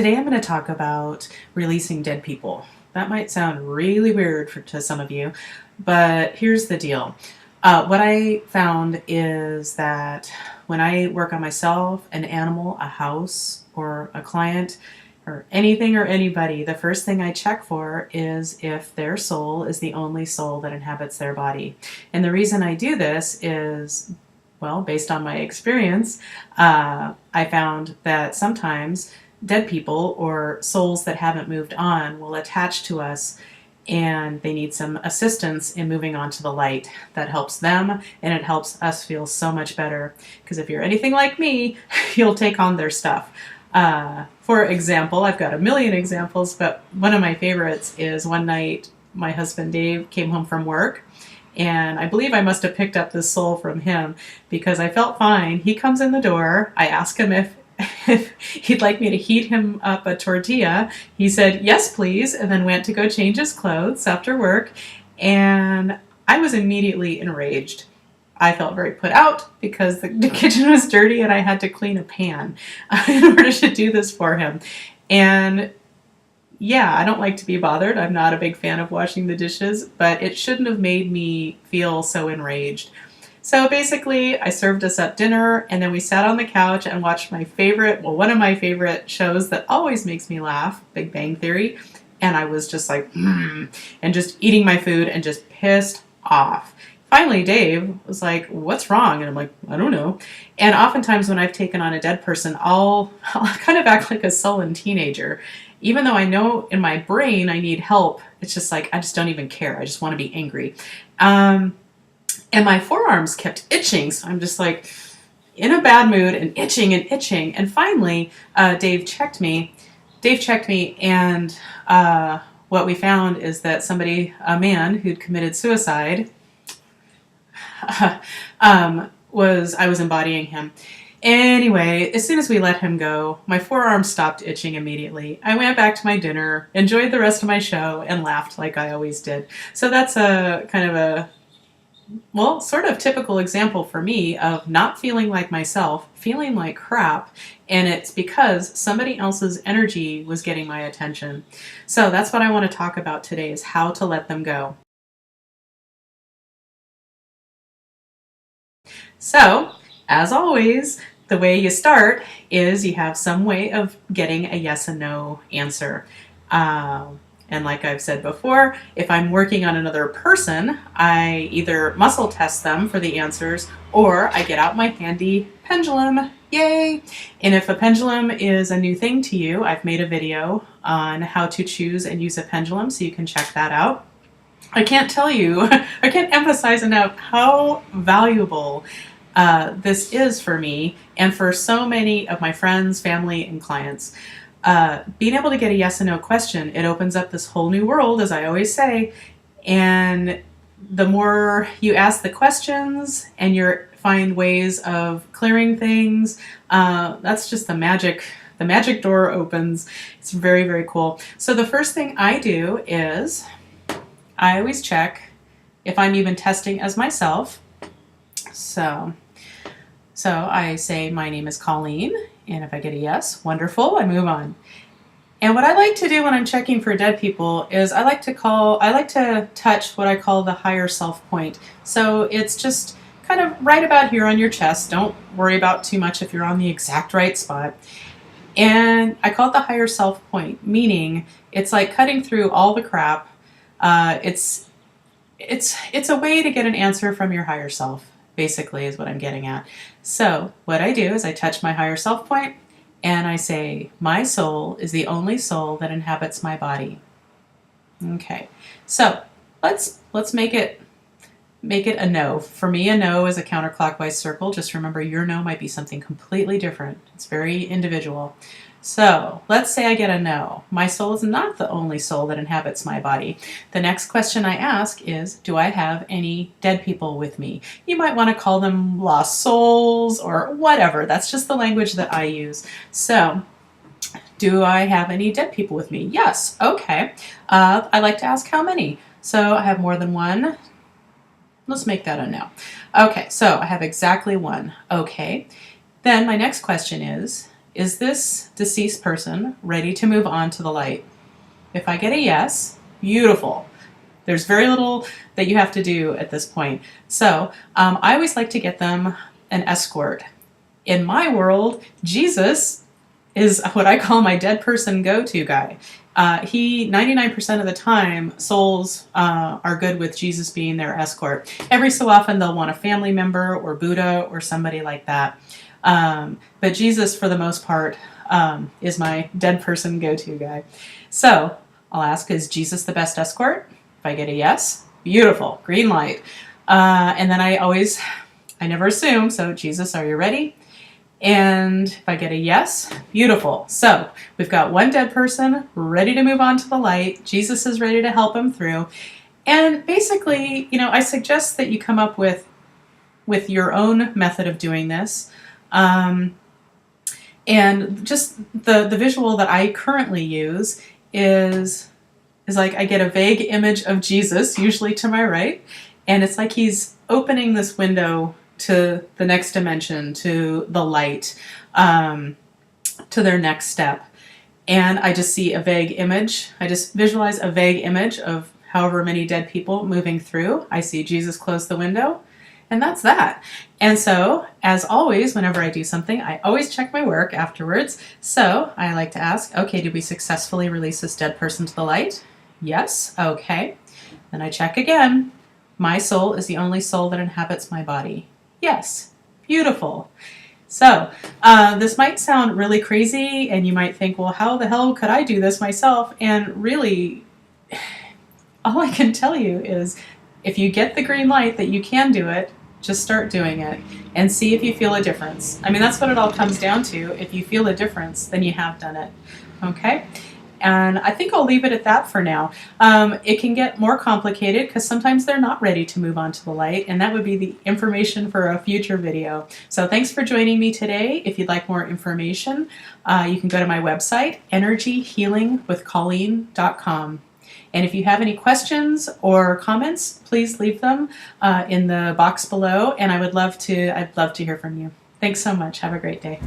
Today I'm going to talk about releasing dead people. That might sound really weird to some of you, but here's the deal. What I found is that when I work on myself, an animal, a house, or a client, or anything or anybody, the first thing I check for is if their soul is the only soul that inhabits their body. And the reason I do this is, well, based on my experience, I found that sometimes dead people or souls that haven't moved on will attach to us, and they need some assistance in moving on to the light. That helps them, and it helps us feel so much better, because if you're anything like me, you'll take on their stuff. For example, I've got a million examples, but one of my favorites is one night my husband Dave came home from work, and I believe I must have picked up this soul from him because I felt fine. He comes in the door. I ask him if he'd like me to heat him up a tortilla. He said, yes, please, and then went to go change his clothes after work. And I was immediately enraged. I felt very put out because the kitchen was dirty and I had to clean a pan in order to do this for him. And yeah, I don't like to be bothered. I'm not a big fan of washing the dishes, but it shouldn't have made me feel so enraged. So basically, I served us up dinner, and then we sat on the couch and watched one of my favorite shows that always makes me laugh, Big Bang Theory. And I was just like, and just eating my food and just pissed off. Finally, Dave was like, what's wrong? And I'm like, I don't know. And oftentimes when I've taken on a dead person, I'll kind of act like a sullen teenager. Even though I know in my brain I need help, it's just like, I just don't even care. I just want to be angry. And my forearms kept itching, so I'm just like in a bad mood and itching and itching. And finally, Dave checked me, and what we found is that a man who'd committed suicide, I was embodying him. Anyway, as soon as we let him go, my forearms stopped itching immediately. I went back to my dinner, enjoyed the rest of my show, and laughed like I always did. So that's a kind of a sort of typical example for me of not feeling like myself, feeling like crap, and it's because somebody else's energy was getting my attention. So that's what I want to talk about today, is how to let them go. So, as always, the way you start is you have some way of getting a yes and no answer. And like I've said before, if I'm working on another person, I either muscle test them for the answers, or I get out my handy pendulum. Yay! And if a pendulum is a new thing to you, I've made a video on how to choose and use a pendulum, so you can check that out. I can't emphasize enough how valuable this is for me and for so many of my friends, family, and clients. Being able to get a yes and no question, it opens up this whole new world, as I always say. And the more you ask the questions and you find ways of clearing things, that's just the magic door opens. It's very, very cool. So the first thing I do is I always check if I'm even testing as myself. So I say, my name is Colleen, and if I get a yes, wonderful, I move on. And what I like to do when I'm checking for dead people is I like to touch what I call the higher self point. So it's just kind of right about here on your chest. Don't worry about too much if you're on the exact right spot. And I call it the higher self point, meaning it's like cutting through all the crap. It's a way to get an answer from your higher self, basically, is what I'm getting at. So what I do is I touch my higher self point and I say, my soul is the only soul that inhabits my body. Okay, so let's make it a no. For me, a no is a counterclockwise circle. Just remember, your no might be something completely different. It's very individual. So let's say I get a no. My soul is not the only soul that inhabits my body. The next question I ask is, do I have any dead people with me? You might want to call them lost souls or whatever. That's just the language that I use. So, do I have any dead people with me? Yes. Okay. I like to ask how many. So I have more than one. Let's make that a no. Okay, so I have exactly one. Okay. Then my next question is, is this deceased person ready to move on to the light? If I get a yes, beautiful. There's very little that you have to do at this point. So I always like to get them an escort. In my world, Jesus is what I call my dead person go-to guy. 99% of the time, souls are good with Jesus being their escort. Every so often, they'll want a family member or Buddha or somebody like that. But Jesus, for the most part, is my dead person go-to guy. So I'll ask, is Jesus the best escort? If I get a yes, beautiful, green light. And then I never assume, so Jesus, are you ready? And if I get a yes, beautiful. So we've got one dead person ready to move on to the light. Jesus is ready to help him through. And basically, I suggest that you come up with your own method of doing this. And just the visual that I currently use is like I get a vague image of Jesus, usually to my right, and it's like he's opening this window to the next dimension, to the light, to their next step. And I just see a vague image. I just visualize a vague image of however many dead people moving through. I see Jesus close the window, and that's that. And so, as always, whenever I do something, I always check my work afterwards. So I like to ask, okay, did we successfully release this dead person to the light? Yes. Okay. Then I check again. My soul is the only soul that inhabits my body. Yes. Beautiful. So this might sound really crazy, and you might think, well, how the hell could I do this myself? And really, all I can tell you is if you get the green light that you can do it, just start doing it and see if you feel a difference. I mean, that's what it all comes down to. If you feel a difference, then you have done it. Okay? And I think I'll leave it at that for now. It can get more complicated because sometimes they're not ready to move on to the light, and that would be the information for a future video. So thanks for joining me today. If you'd like more information, you can go to my website, energyhealingwithcolleen.com. And if you have any questions or comments, please leave them in the box below, and I'd love to hear from you. Thanks so much. Have a great day.